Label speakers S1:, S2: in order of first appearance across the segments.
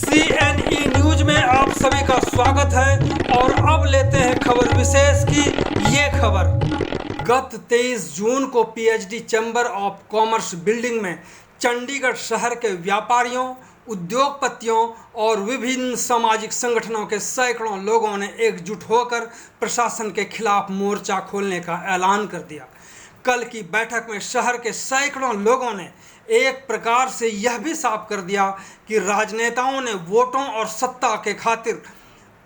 S1: CNE news में आप सभी का स्वागत है और अब लेते हैं खबर विशेष की ये खबर। गत 23 जून को PhD chamber of commerce building में चंडीगढ़ शहर के व्यापारियों, उद्योगपतियों और विभिन्न सामाजिक संगठनों के सैकड़ों लोगों ने एकजुट होकर प्रशासन के खिलाफ मोर्चा खोलने का ऐलान कर दिया। कल की बैठक में शहर के सैकड़ों लोगों ने एक प्रकार से यह भी साफ कर दिया कि राजनेताओं ने वोटों और सत्ता के खातिर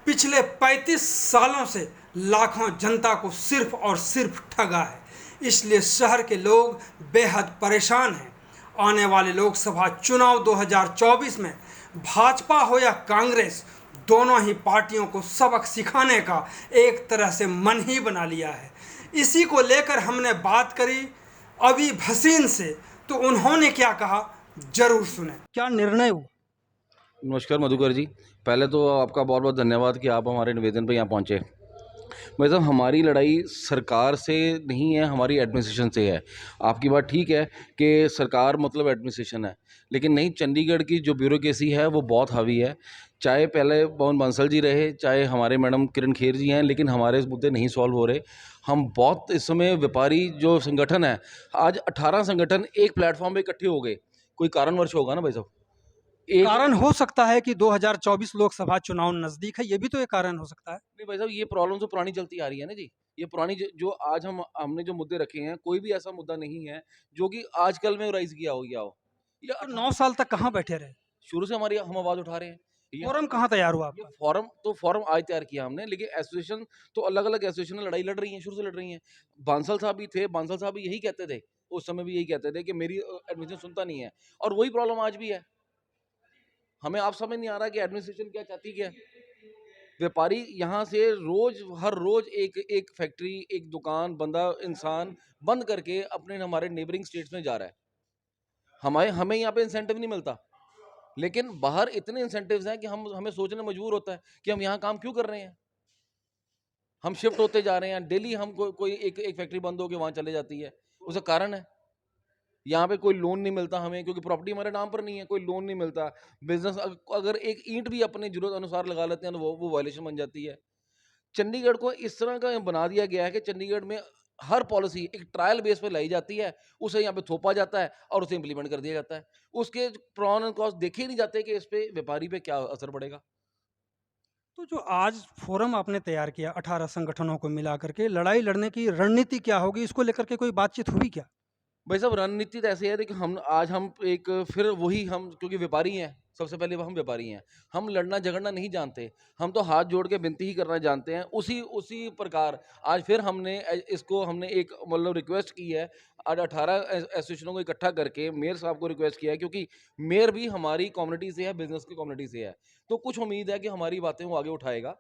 S1: पिछले 35 सालों से लाखों जनता को सिर्फ और सिर्फ ठगा है। इसलिए शहर के लोग बेहद परेशान हैं। आने वाले लोकसभा चुनाव 2024 में भाजपा हो या कांग्रेस, दोनों ही पार्टियों को सबक सिखाने का एक तरह से मन ही बना लिया है। इसी को लेकर हमने बात करी अभी भसीन से, तो उन्होंने क्या कहा जरूर सुने। क्या निर्णय हुआ?
S2: नमस्कार मधुकर जी, पहले तो आपका बहुत बहुत धन्यवाद कि आप हमारे निवेदन पर यहाँ पहुँचे। भाई साहब, हमारी लड़ाई सरकार से नहीं है, हमारी एडमिनिस्ट्रेशन से है। आपकी बात ठीक है कि सरकार मतलब एडमिनिस्ट्रेशन है, लेकिन नहीं, चंडीगढ़ की जो ब्यूरोक्रेसी है वो बहुत हावी है। चाहे पहले पवन बंसल जी रहे, चाहे हमारे मैडम किरण खेर जी हैं, लेकिन हमारे मुद्दे नहीं सॉल्व हो रहे। हम बहुत इस समय व्यापारी जो संगठन है, आज 18 संगठन एक प्लेटफॉर्म पे इकट्ठे हो गए। कोई कारणवश होगा ना भाई साहब। एक
S1: कारण हो सकता है कि 2024 लोकसभा चुनाव नजदीक है, ये भी तो एक कारण हो सकता है।
S2: नहीं भाई साहब, ये प्रॉब्लम तो पुरानी चलती आ रही है ना जी। ये पुरानी जो आज हमने जो मुद्दे रखे हैं, कोई भी ऐसा मुद्दा नहीं है जो कि आजकल में राइज किया हो गया हो। या
S1: तो 9 साल तक कहाँ बैठे रहे?
S2: शुरू से हम आवाज उठा रहे हैं।
S1: फोरम कहाँ तैयार हुआ
S2: ये
S1: आपका?
S2: फॉर्म आज तैयार किया हमने, लेकिन एसोसिएशन तो अलग अलग एसोसिएशन लड़ाई लड़ रही हैं, शुरू से लड़ रही हैं। बांसल साहब भी थे, बांसल साहब भी यही कहते थे, उस समय भी यही कहते थे कि मेरी एडमिशन सुनता नहीं है, और वही प्रॉब्लम आज भी है। हमें आप समझ नहीं आ रहा कि एडमिनिस्ट्रेशन क्या चाहती है। व्यापारी यहाँ से हर रोज एक फैक्ट्री, एक दुकान, बंदा इंसान बंद करके अपने हमारे नेबरिंग स्टेट्स में जा रहा है। हमें यहाँ पे इंसेंटिव नहीं मिलता, लेकिन बाहर इतने इंसेंटिव्स हैं कि हमें सोचने मजबूर होता है कि हम यहाँ काम क्यों कर रहे हैं। हम शिफ्ट होते जा रहे हैं, डेली हम कोई एक फैक्ट्री बंद होकर वहाँ चले जाती है। उसका कारण है यहाँ पे कोई लोन नहीं मिलता हमें, क्योंकि प्रॉपर्टी हमारे नाम पर नहीं है, कोई लोन नहीं मिलता। बिजनेस अगर एक ईंट भी अपने जरूरत अनुसार लगा लेते हैं तो वो वायलेशन बन जाती है। चंडीगढ़ को इस तरह का बना दिया गया है कि चंडीगढ़ में हर पॉलिसी एक ट्रायल बेस पे लाई जाती है, उसे यहाँ पे थोपा जाता है और उसे इम्प्लीमेंट कर दिया जाता है। उसके प्रॉन एंड कॉस्ट देखे ही नहीं जाते कि इस पे व्यापारी पे क्या असर पड़ेगा।
S1: तो जो आज फोरम आपने तैयार किया 18 संगठनों को मिला करके, लड़ाई लड़ने की रणनीति क्या होगी, इसको लेकर के कोई बातचीत हुई क्या?
S2: भाई साहब, रणनीति तो ऐसी है कि हम एक फिर वही हम, क्योंकि व्यापारी हैं, सबसे पहले हम व्यापारी हैं, हम लड़ना झगड़ना नहीं जानते। हम तो हाथ जोड़ के विनती ही करना जानते हैं। उसी प्रकार आज फिर हमने एक मतलब रिक्वेस्ट की है। आज 18 एसोसिएशनों को इकट्ठा करके मेयर साहब को रिक्वेस्ट किया है, क्योंकि मेयर भी हमारी कम्युनिटी से है, बिजनेस की कम्युनिटी से है। तो कुछ उम्मीद है कि हमारी बातें वो आगे उठाएगा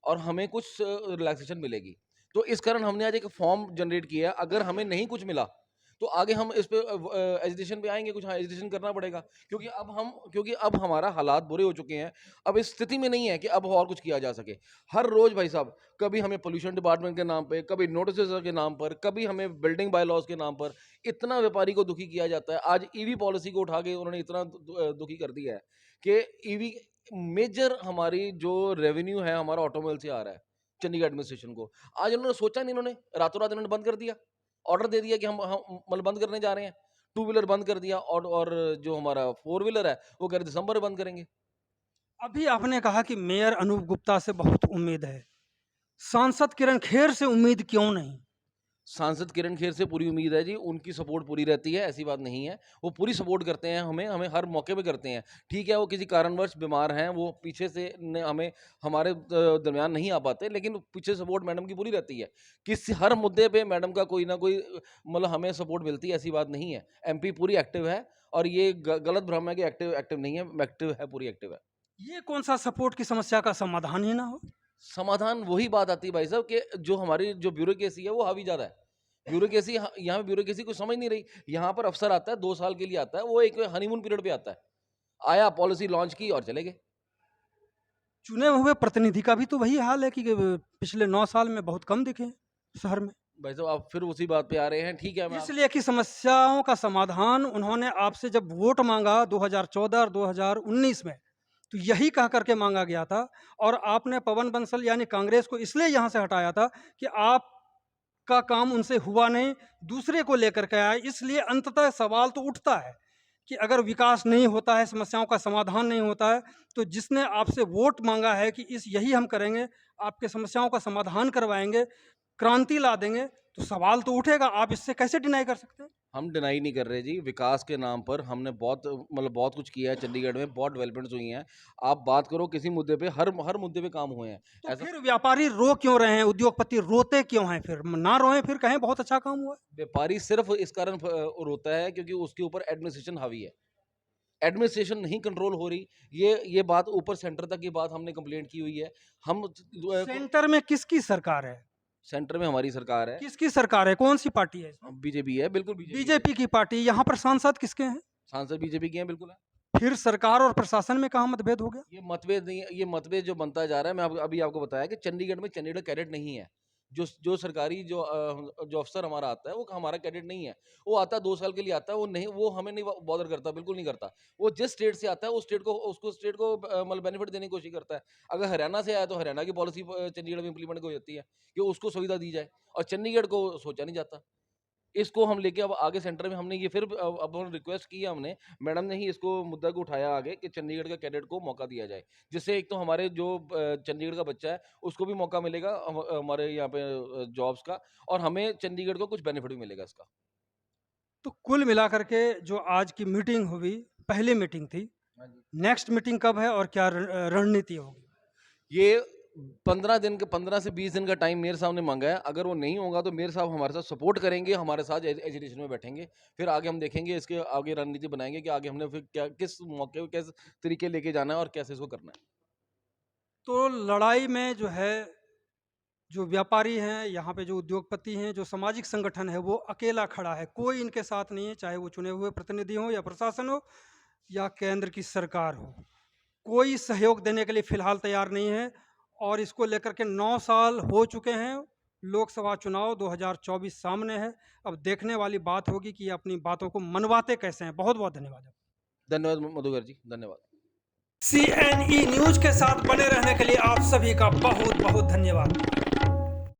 S2: और हमें कुछ रिलैक्सेशन मिलेगी। तो इस कारण हमने आज एक फॉर्म जनरेट किया है। अगर हमें नहीं कुछ मिला तो आगे हम इस पे एजुकेशन पे आएंगे, कुछ एजुकेशन करना पड़ेगा, क्योंकि अब हमारा हालात बुरे हो चुके हैं। अब इस स्थिति में नहीं है कि अब और कुछ किया जा सके। हर रोज भाई साहब, कभी हमें पोल्यूशन डिपार्टमेंट के नाम पे, कभी नोटिस के नाम पर, कभी हमें बिल्डिंग बाय लॉज के नाम पर इतना व्यापारी को दुखी किया जाता है। आज ईवी पॉलिसी को उठा के उन्होंने इतना दुखी कर दिया है कि ईवी मेजर हमारी जो रेवेन्यू है हमारा ऑटोमोबाइल से आ रहा है चंडीगढ़ एडमिनिस्ट्रेशन को। आज उन्होंने सोचा नहीं, उन्होंने रातों रात इन्होंने बंद कर दिया, ऑर्डर दे दिया कि हम मतलब बंद करने जा रहे हैं। 2 व्हीलर बंद कर दिया और जो हमारा 4 व्हीलर है वो कह रहे दिसंबर में बंद करेंगे।
S1: अभी आपने कहा कि मेयर अनूप गुप्ता से बहुत उम्मीद है, सांसद किरण खेर से उम्मीद क्यों नहीं?
S2: सांसद किरण खेर से पूरी उम्मीद है जी, उनकी सपोर्ट पूरी रहती है, ऐसी बात नहीं है। वो पूरी सपोर्ट करते हैं, हमें हर मौके पे करते हैं। ठीक है, वो किसी कारणवश बीमार हैं, वो पीछे से हमें हमारे दरमियान नहीं आ पाते, लेकिन पीछे सपोर्ट मैडम की पूरी रहती है। हर मुद्दे पे मैडम का कोई ना कोई मतलब हमें सपोर्ट मिलती है, ऐसी बात नहीं है। MP पूरी एक्टिव है, और ये गलत भ्रम है कि एक्टिव नहीं है, एक्टिव है, पूरी एक्टिव है।
S1: ये कौन सा सपोर्ट की समस्या का समाधान ही ना हो?
S2: समाधान वही बात आती है भाई साहब कि जो हमारी जो ब्यूरोक्रेसी है वो हावी ज़्यादा है। ब्यूरोक्रेसी यहाँ पे ब्यूरोक्रेसी को समझ नहीं रही। यहाँ पर अफसर आता है, 2 साल के लिए आता है, वो एक हनीमून पीरियड पे आता है, आया, पॉलिसी लॉन्च की और चले गए।
S1: चुने हुए प्रतिनिधि का भी तो वही हाल है कि पिछले 9 साल में बहुत कम दिखे शहर में।
S2: भाई साहब, आप फिर उसी बात पे आ रहे हैं। ठीक है,
S1: इसलिए कि समस्याओं का समाधान उन्होंने आपसे जब वोट मांगा 2014 और 2019 में, तो यही कह करके मांगा गया था। और आपने पवन बंसल यानी कांग्रेस को इसलिए यहाँ से हटाया था कि आपका काम उनसे हुआ नहीं, दूसरे को लेकर के आए। इसलिए अंततः सवाल तो उठता है कि अगर विकास नहीं होता है, समस्याओं का समाधान नहीं होता है, तो जिसने आपसे वोट मांगा है कि इस यही हम करेंगे, आपके समस्याओं का समाधान करवाएंगे, क्रांति ला देंगे, तो सवाल तो उठेगा। आप इससे कैसे डिनाई कर सकते हैं?
S2: हम डिनाई नहीं कर रहे जी, विकास के नाम पर हमने बहुत मतलब बहुत कुछ किया है चंडीगढ़ में, बहुत डेवलपमेंट्स हुई हैं। आप बात करो किसी मुद्दे पे, हर मुद्दे पे काम हुए हैं।
S1: तो
S2: ऐसा
S1: फिर व्यापारी रो क्यों रहे हैं, उद्योगपति रोते क्यों हैं? फिर ना रोएं, फिर कहें बहुत अच्छा काम हुआ है।
S2: व्यापारी सिर्फ इस कारण रोता है क्योंकि उसके ऊपर एडमिनिस्ट्रेशन हावी है। एडमिनिस्ट्रेशन नहीं कंट्रोल हो रही, ये बात ऊपर सेंटर तक की बात हमने कंप्लेंट की हुई है। हम
S1: सेंटर में किसकी सरकार है?
S2: सेंटर में हमारी सरकार है,
S1: किसकी सरकार है? कौन सी पार्टी है इसमें?
S2: बीजेपी है, बिल्कुल बीजेपी है।
S1: बीजेपी की पार्टी। यहाँ पर सांसद किसके हैं?
S2: सांसद बीजेपी के हैं, बिल्कुल है।
S1: फिर सरकार और प्रशासन में कहाँ मतभेद हो गया?
S2: ये मतभेद नहीं है, ये मतभेद जो बनता जा रहा है, मैं अभी आपको बताया कि चंडीगढ़ में चंडीगढ़ कैडेट नहीं है। जो सरकारी जो अफसर हमारा आता है वो हमारा कैडेट नहीं है। वो आता है 2 साल के लिए आता है, वो हमें नहीं बॉदर करता, बिल्कुल नहीं करता। वो जिस स्टेट से आता है उस स्टेट को मतलब बेनिफिट देने की कोशिश करता है। अगर हरियाणा से आया तो हरियाणा की पॉलिसी चंडीगढ़ में इंप्लीमेंट हो जाती है कि उसको सुविधा दी जाए, और चंडीगढ़ को सोचा नहीं जाता। इसको हम लेके अब आगे सेंटर में हमने ये फिर अब हम रिक्वेस्ट की है, हमने मैडम ने ही इसको मुद्दा को उठाया आगे कि चंडीगढ़ के कैडेट को मौका दिया जाए, जिससे एक तो हमारे जो चंडीगढ़ का बच्चा है उसको भी मौका मिलेगा हमारे यहाँ पे जॉब्स का, और हमें चंडीगढ़ को कुछ बेनिफिट भी मिलेगा इसका।
S1: तो कुल मिलाकर के जो आज की मीटिंग हुई, पहली मीटिंग थी, नेक्स्ट मीटिंग कब है और क्या रणनीति होगी?
S2: ये 15 से 20 दिन का टाइम मेयर साहब ने मांगा है। अगर वो नहीं होगा तो मेयर साहब हमारे साथ सपोर्ट करेंगे, हमारे साथ एजिटेशन में बैठेंगे। फिर आगे हम देखेंगे, इसके आगे रणनीति बनाएंगे कि आगे हमने फिर क्या, किस मौके पे किस तरीके लेके जाना है और कैसे इसको करना है।
S1: तो लड़ाई में जो है, जो व्यापारी हैं, यहाँ पे जो उद्योगपति हैं, जो सामाजिक संगठन है, वो अकेला खड़ा है, कोई इनके साथ नहीं है, चाहे वो चुने हुए प्रतिनिधि हो या प्रशासन हो या केंद्र की सरकार हो। कोई सहयोग देने के लिए फिलहाल तैयार नहीं है। और इसको लेकर के 9 साल हो चुके हैं, लोकसभा चुनाव 2024 सामने है। अब देखने वाली बात होगी कि ये अपनी बातों को मनवाते कैसे हैं। बहुत बहुत धन्यवाद।
S2: धन्यवाद मधुकर जी, धन्यवाद।
S1: CNE न्यूज के साथ बने रहने के लिए आप सभी का बहुत बहुत धन्यवाद।